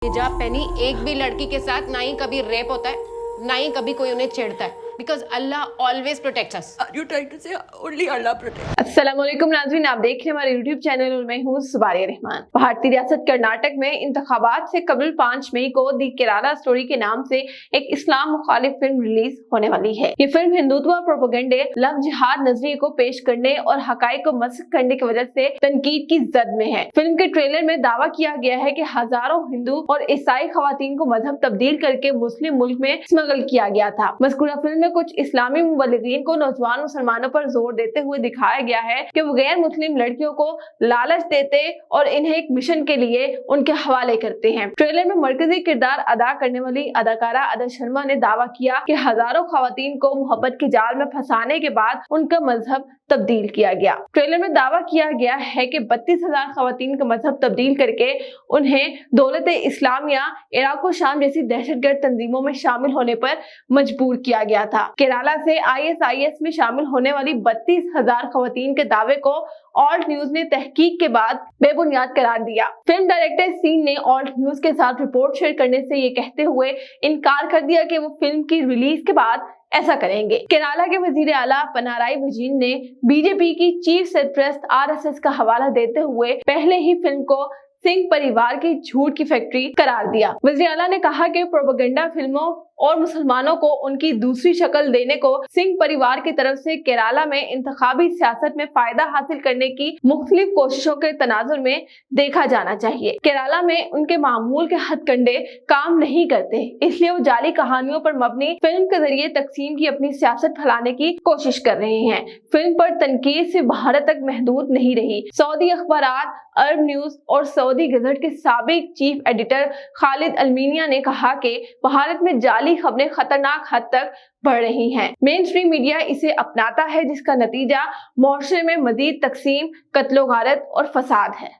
हिजाब पहनी एक भी लड़की के साथ ना ही कभी रेप होता है, ना ही कभी कोई उन्हें छेड़ता है, because Allah always protects us. Are you trying to say only Allah protects? अस्सलामुअलैकुम नाज़रीन, आप देख रहे हैं हमारे YouTube चैनल और मैं हूँ सुबारिया रहमान। भारतीय रियासत कर्नाटक में इंतखाबात से कबल 5 मई को दी केराला स्टोरी के नाम से एक इस्लाम मुखालिफ फिल्म रिलीज होने वाली है। ये फिल्म हिंदुत्व प्रोपेगेंडे, लव जिहाद नजरिए को पेश करने और हकाइक को मस्ख करने की वजह से तनकीद की जद में है। फिल्म के ट्रेलर में दावा किया गया है कि हजारों हिंदू और ईसाई खवातीन को मजहब तब्दील करके मुस्लिम मुल्क में स्मगल किया गया था। मज़कूरा फिल्म में कुछ इस्लामी मुबल्लिगीन को नौजवान मुसलमानों पर जोर देते हुए दिखाया गया है कि वो गैर मुस्लिम लड़कियों को लालच देते और इन्हें एक मिशन के लिए उनके हवाले करते हैं। ट्रेलर में मरकजी किरदार अदा करने वाली अदाकारा अदा शर्मा ने दावा किया कि हजारों खवातीन को मोहब्बत के जाल में फंसाने के बाद उनका मजहब तब्दील किया गया। ट्रेलर में दावा किया गया है कि 32,000 खवातीन का मजहब तब्दील करके उन्हें दौलत इस्लामिया, इराक और शाम जैसी दहशतगर्द तंजीमों में शामिल होने पर मजबूर किया गया था। केरला से ISIS में शामिल होने वाली 32,000 खवातीन के दावे को ऑल्ट न्यूज ने तहकीक के बाद बेबुनियाद करार दिया। फिल्म डायरेक्टर सीन ने ऑल्ट न्यूज के साथ रिपोर्ट शेयर करने से ये कहते हुए इनकार कर दिया कि वो फिल्म की रिलीज के बाद ऐसा करेंगे। केरला के वजीर आला पिनाराई विजयन ने बीजेपी की चीफ सरपरस्त RSS का हवाला देते हुए पहले ही फिल्म को सिंह परिवार की झूठ की फैक्ट्री करार दिया। वजीर आला ने कहा कि प्रोपेगेंडा फिल्मों और मुसलमानों को उनकी दूसरी शक्ल देने को सिंह परिवार की तरफ से केरला में इंतखाबी सियासत में फायदा हासिल करने की मुख्तलिफ कोशिशों के तनाजुर में देखा जाना चाहिए। केरला में उनके मामूल के हथकंडे काम नहीं करते, इसलिए वो जाली कहानियों पर मबनी फिल्म के जरिए तकसीम की अपनी सियासत फैलाने की कोशिश कर रहे हैं। फिल्म पर तनकीद से भारत तक महदूद नहीं रही। सऊदी अखबारात, अरब न्यूज और सऊदी गजट के साबिक चीफ एडिटर खालिद अलमीनिया ने कहा कि भारत में जाली खबरें खतरनाक हद तक बढ़ रही हैं। मेन स्ट्रीम मीडिया इसे अपनाता है, जिसका नतीजा मुआशरे में मजीद तकसीम, कत्लो गारत और फसाद है।